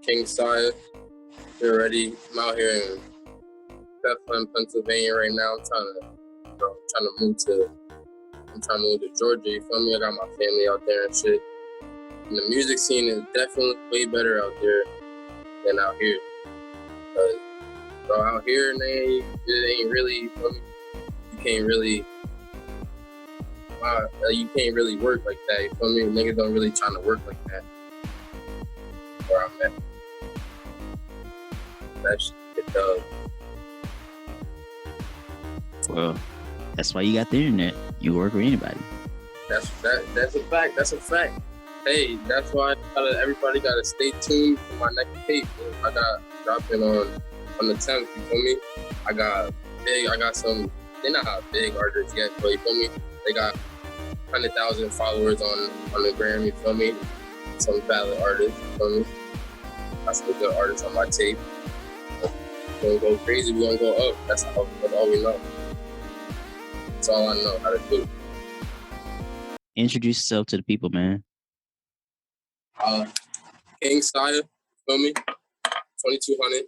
K1ngSiah. We're ready. I'm out here in Bethlehem, Pennsylvania right now. I'm trying to move to Georgia. You feel me? I got my family out there and shit. And the music scene is definitely way better out there than out here. But bro, out here, it ain't really. You feel me? You can't really work like that. You feel me? Niggas don't really trying to work like that. Where I'm at. That shit get done. Well, that's why you got the internet. You work with anybody. That's a fact. That's a fact. Hey, that's why everybody gotta stay tuned for my next tape. I got dropping on the 10th. You feel me? I got some. They're not big artists yet, but you feel me? They got 100,000 followers on the gram. You feel me? Some valid artists. You feel me? Got some good artists on my tape. We're gonna go crazy. We're gonna go up. That's all we know. That's all I know how to do. Introduce yourself to the people, man. K1ngSiah, feel me? 2200,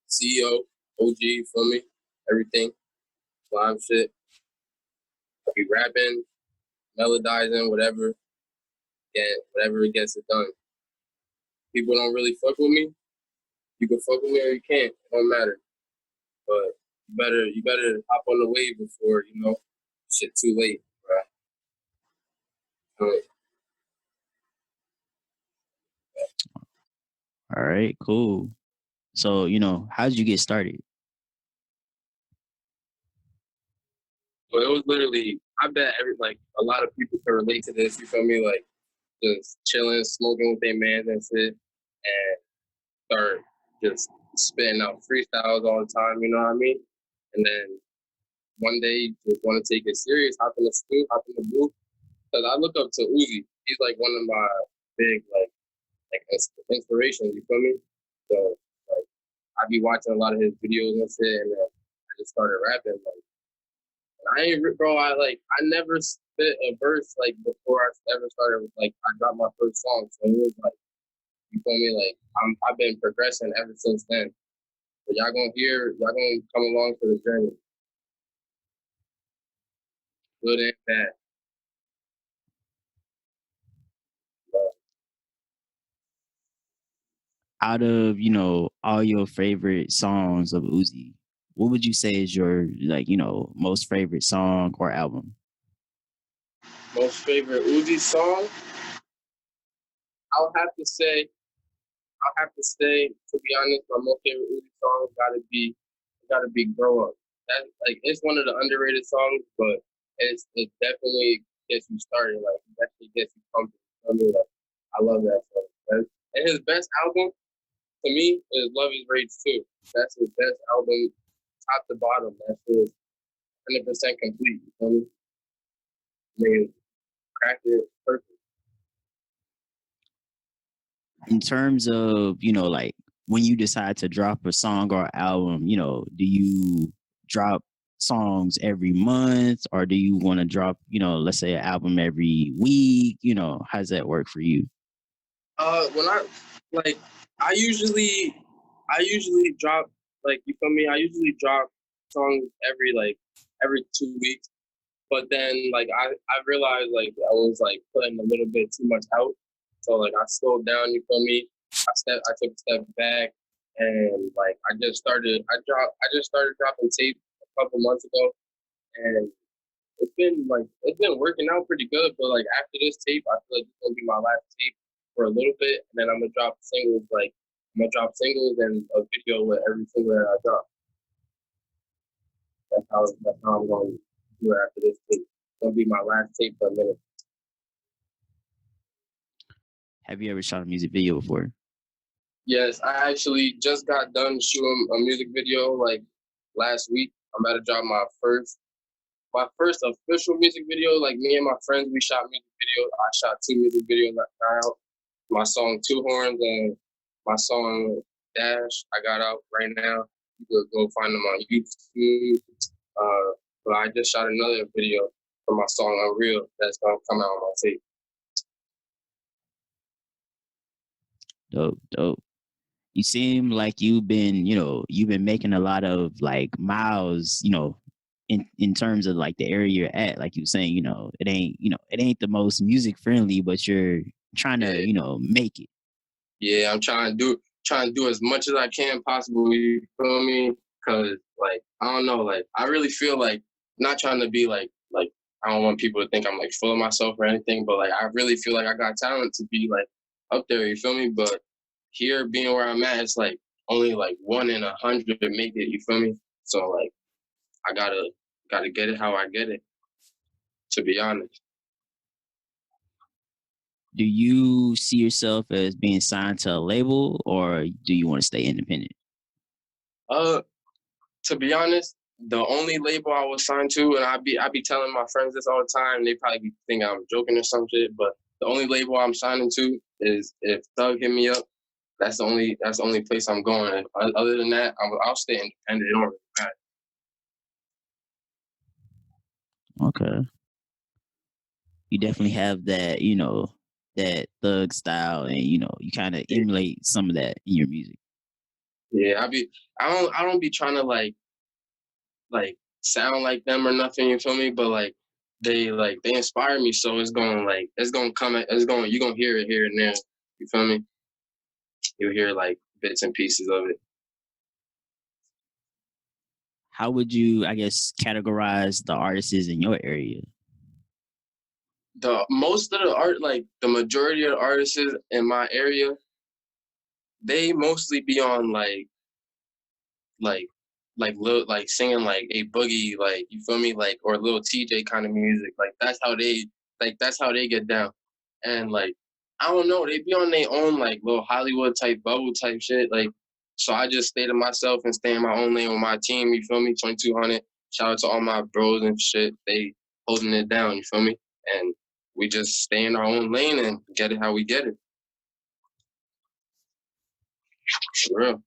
CEO, OG, feel me? Everything, live shit. I be rapping, melodizing, whatever it gets it done. People don't really fuck with me. You can fuck with me or you can't. It don't matter. But you better hop on the wave before, shit too late, right? All right, cool. So, how did you get started? So it was literally, I bet a lot of people can relate to this, you feel me? Like, just chilling, smoking with their mans and shit, and start just spitting out freestyles all the time, you know what I mean? And then one day, you just want to take it serious, hop in the studio, hop in the booth. Because I look up to Uzi. He's like one of my big, inspirations, you feel me? So, I be watching a lot of his videos and shit, and then I just started rapping. I never spit a verse before I ever started. I dropped my first song, so it was you feel me? I've been progressing ever since then. But y'all gonna come along to the journey, good and bad. Out of all your favorite songs of Uzi, what would you say is your most favorite song or album? Most favorite Uzi song? I'll have to say, to be honest, my most favorite Uzi song gotta be "Grow Up." That it's one of the underrated songs, but it definitely gets you started. It definitely gets you pumped. I mean, I love that song. And his best album to me is "Love Is Rage 2." That's his best album, top to bottom. That's his 100% complete. You feel me? I mean, cracked it perfect. In terms of when you decide to drop a song or album, do you drop songs every month, or do you want to drop let's say an album every week? How does that work for you? When I usually drop, you feel me? I usually drop songs every 2 weeks, but then I realized I was putting a little bit too much out, so I slowed down. You feel me? I took a step back, and I just started dropping tape a couple months ago, and it's been working out pretty good. But after this tape, I feel like it's gonna be my last tape for a little bit, and then I'm gonna drop singles. I'm gonna drop singles and a video with every single that I drop. That's how I'm going to do it after this tape. It's gonna be my last tape for a minute. Have you ever shot a music video before? Yes, I actually just got done shooting a music video last week. I'm about to drop my first official music video. Me and my friends, we shot music videos. I shot 2 music videos that got out. My song Two Horns and my song Dash, I got out right now. You could go find them on YouTube. But I just shot another video for my song Unreal that's gonna come out on my tape. Dope. You seem like you've been making a lot of like miles, in terms of like the area you're at. Like you saying, it ain't the most music friendly, but you're trying to, Yeah, make it. yeah. I'm trying to do as much as I can possible. You feel me? Cause like I don't know, like I really feel like not trying to be like I don't want people to think I'm like full of myself or anything, but like I really feel like I got talent to be like up there. You feel me? But here, being where I'm at, it's like only like 1 in 100 make it. You feel me? So like I gotta get it how I get it. To be honest. Do you see yourself as being signed to a label, or do you want to stay independent? Uh, to be honest, the only label I was signed to, and I be telling my friends this all the time. They probably think I'm joking or some shit, but the only label I'm signing to is if Thug hit me up. That's the only place I'm going. Other than that, I'll stay independent. It don't really matter. Okay. You definitely have that, that thug style, and you kind of Yeah, emulate some of that in your music. yeah. I don't be trying to like sound like them or nothing. You feel me? But they inspire me, so it's gonna come. You're gonna hear it here and there. You feel me? You'll hear like bits and pieces of it. How would you, I guess, categorize the artists in your area? The most of the art, like the majority of the artists in my area, they mostly be on like like singing like a boogie, like you feel me, like or little TJ kind of music. That's how they get down. And like I don't know, they be on their own like little Hollywood type bubble type shit. Like so I just stay to myself and stay in my own lane with my team, you feel me? 2200. Shout out to all my bros and shit. They holding it down, you feel me? And we just stay in our own lane and get it how we get it. For real.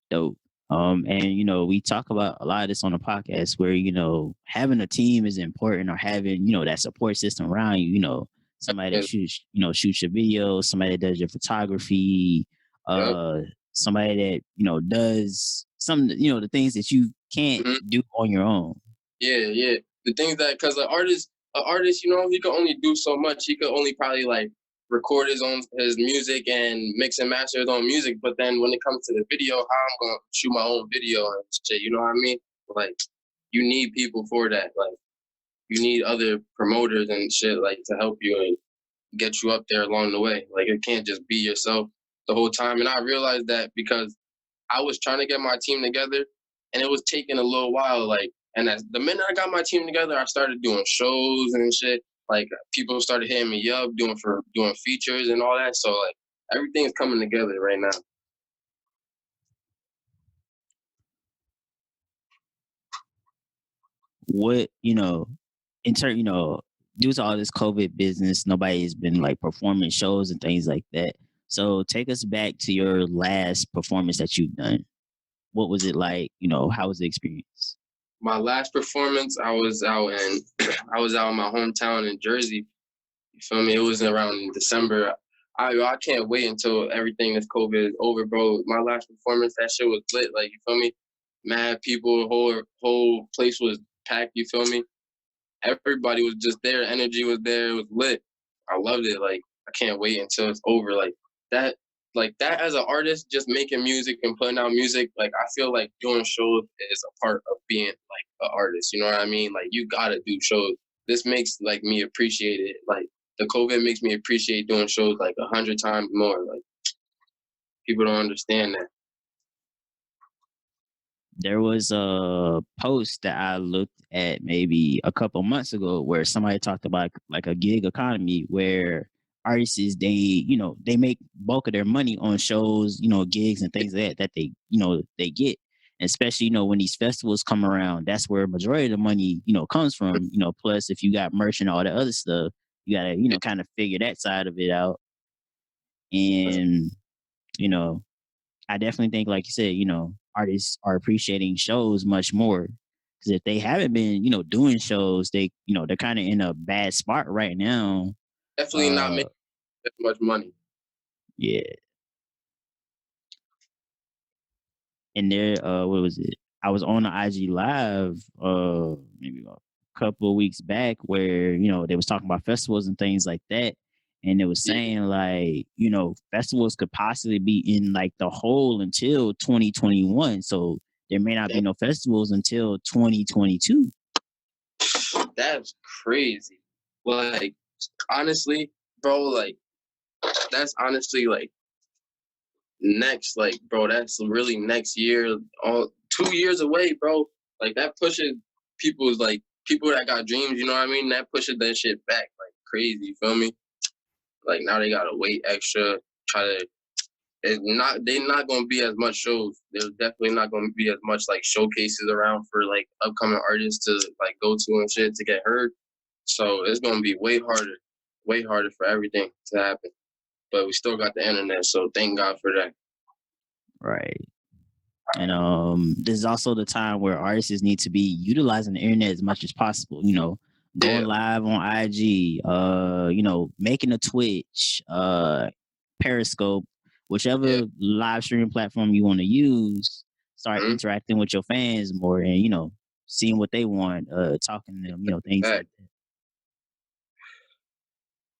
Dope. And we talk about a lot of this on the podcast where, having a team is important, or having, that support system around you, somebody that And, shoots your video, somebody that does your photography, yep. uh, somebody that, does some, the things that you can't Mhm. do on your own. Yeah, yeah. The things that because an artist, he could only do so much. He could only probably like record his music and mix and master his own music. But then when it comes to the video, how I'm gonna shoot my own video and shit, you know what I mean? Like you need people for that. Like you need other promoters and shit like to help you and get you up there along the way. Like it can't just be yourself the whole time. And I realized that because I was trying to get my team together, and it was taking a little while. Like, and as the minute I got my team together, I started doing shows and shit. Like, people started hitting me up, doing features and all that. So like, everything's coming together right now. What, in turn, due to all this COVID business, nobody has been like performing shows and things like that. So take us back to your last performance that you've done. What was it like? How was the experience? My last performance, I was out in I was out in my hometown in Jersey. You feel me? It was around December. I can't wait until everything this COVID is over, bro. My last performance, that shit was lit. Like you feel me? Mad people, whole place was packed. You feel me? Everybody was just there. Energy was there. It was lit. I loved it. Like I can't wait until it's over. That, like that as an artist, just making music and putting out music. Like I feel like doing shows is a part of being like an artist. You know what I mean? Like you gotta do shows. This makes like me appreciate it. Like the COVID makes me appreciate doing shows like 100 times more. Like people don't understand that. There was a post that I looked at maybe a couple months ago where somebody talked about like a gig economy where artists they make bulk of their money on shows, gigs and things like that they they get. And especially, when these festivals come around, that's where a majority of the money, comes from, plus if you got merch and all the other stuff, you gotta, kind of figure that side of it out. And, you know, I definitely think, like you said, artists are appreciating shows much more because if they haven't been, doing shows, they're kind of in a bad spot right now. Definitely not Uh, making that much money. yeah. and there, what was it? I was on the IG live, maybe a couple of weeks back, where they was talking about festivals and things like that, and it was Yeah, saying like festivals could possibly be in like the hole until 2021, so there may not be no festivals until 2022. that's crazy. Like, honestly, bro, like, that's honestly like next, like, bro, that's really next year, all 2 years away, bro. Like, that pushes people's, like, people that got dreams, you know what I mean? That pushes that shit back like crazy, you feel me? Like, now they gotta wait extra, try to. They're not gonna be as much shows. There's definitely not gonna be as much like showcases around for like upcoming artists to like go to and shit to get heard. So it's gonna be way harder for everything to happen. But we still got the internet, so thank God for that. Right. And this is also the time where artists need to be utilizing the internet as much as possible. Going Yeah, live on IG, making a Twitch, Periscope, yeah. whichever live streaming platform you want to use. Start Mm-hmm. interacting with your fans more, and seeing what they want, talking to them, things Fact. like that.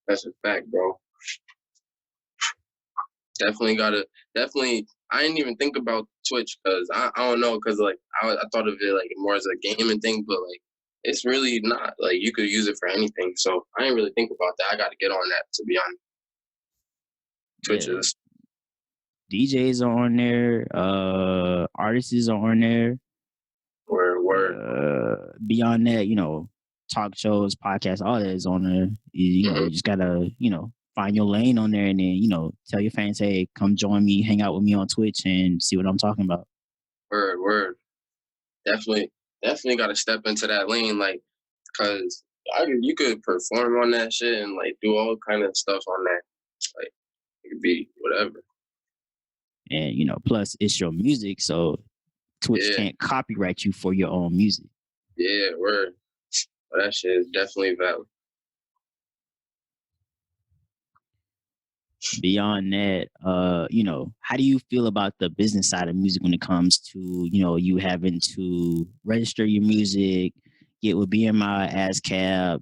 That's a fact, bro. Definitely gotta definitely. I didn't even think about Twitch because I don't know because like I thought of it like more as a gaming thing, but like it's really not. Like you could use it for anything. So I didn't really think about that. I got to get on that to be honest. Twitch Yeah, is DJs are on there, artists are on there. where Beyond that, talk shows, podcasts, all that is on there. You just gotta, find your lane on there, and then tell your fans, hey, come join me, hang out with me on Twitch, and see what I'm talking about. word. Definitely got to step into that lane, like, cause you could perform on that shit and like do all kind of stuff on that. Like it could be whatever. And plus it's your music, so Twitch Yeah, can't copyright you for your own music. yeah, word. But that shit is definitely valid. Beyond that, how do you feel about the business side of music when it comes to, you having to register your music, get with BMI, ASCAP,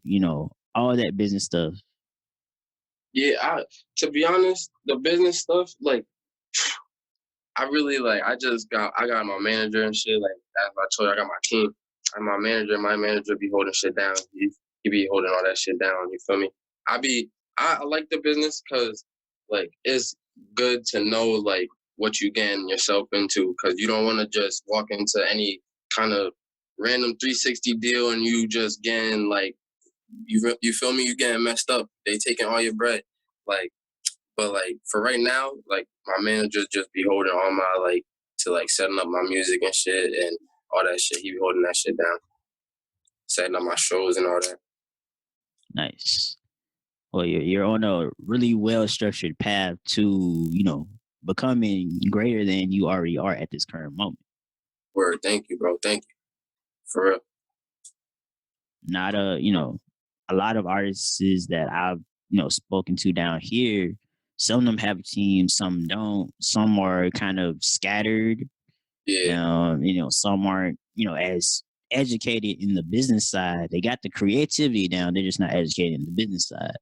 all that business stuff? Yeah, to be honest, the business stuff, like I really like. I got my manager and shit. Like as I told you, I got my team. And my manager. My manager be holding shit down. He be holding all that shit down. You feel me? I like the business because like it's good to know like what you getting yourself into because you don't want to just walk into any kind of random 360 deal and you just getting like you feel me? You getting messed up. They taking all your bread. Like but like for right now, like my manager just be holding all my like to like setting up my music and shit and all that shit. He be holding that shit down, setting up my shows and all that. Nice. Well, you're on a really well structured path to, becoming greater than you already are at this current moment. Word, thank you, bro. Thank you. For real. Not a lot of artists that I've, spoken to down here, some of them have teams, some don't. Some are kind of scattered. Yeah. Some aren't, as educated in the business side. They got the creativity down. They're just not educated in the business side.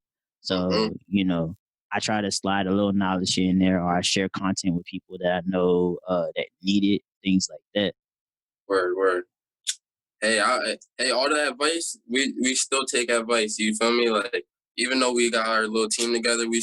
Mm-hmm. So, I try to slide a little knowledge in there, or I share content with people that I know that need it, things like that. Word. Hey, all the advice, we still take advice. You feel me? Like even though we got our little team together, we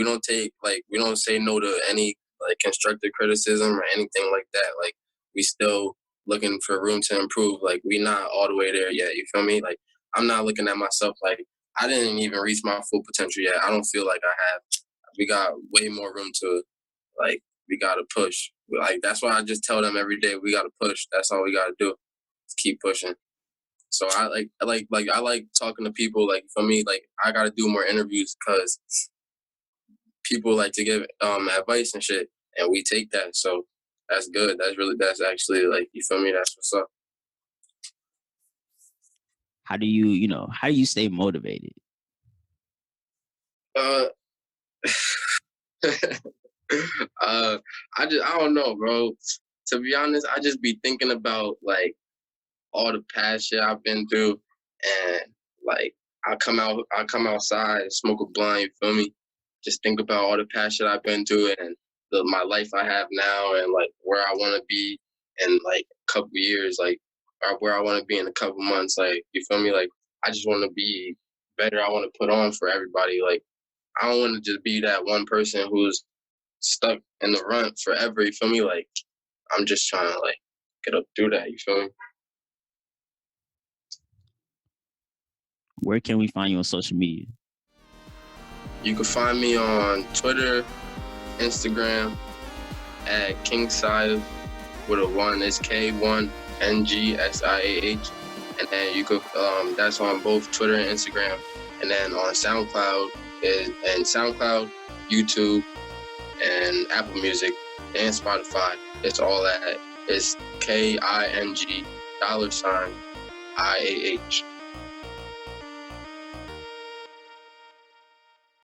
don't take like we don't say no to any like constructive criticism or anything like that. Like we still looking for room to improve. Like we not all the way there yet. You feel me? Like I'm not looking at myself like I didn't even reach my full potential yet. I don't feel like I have. We got way more room to like we gotta push. Like that's why I just tell them every day we gotta push. That's all we gotta do keep pushing. So I like talking to people. Like for me, like I gotta do more interviews because people like to give advice and shit, and we take that. So that's good. That's actually like you feel me. That's what's up. How do you stay motivated? Uh, I don't know, bro. To be honest, I just be thinking about like all the past shit I've been through, and like I come outside, smoke a blunt, you feel me? Just think about all the past shit I've been through and my life I have now, and like where I want to be in like a couple years, like or where I want to be in a couple months. Like you feel me? Like I just want to be better. I want to put on for everybody. Like I don't want to just be that one person who's stuck in the rut forever. You feel me? Like I'm just trying to like get up through that. You feel me? Where can we find you on social media? You can find me on Twitter, Instagram at K1ngSiah with a 1. It's K1ngSiah. And then you could that's on both Twitter and Instagram. And then on SoundCloud SoundCloud, YouTube, and Apple Music and Spotify. It's all at it's KING $IAH.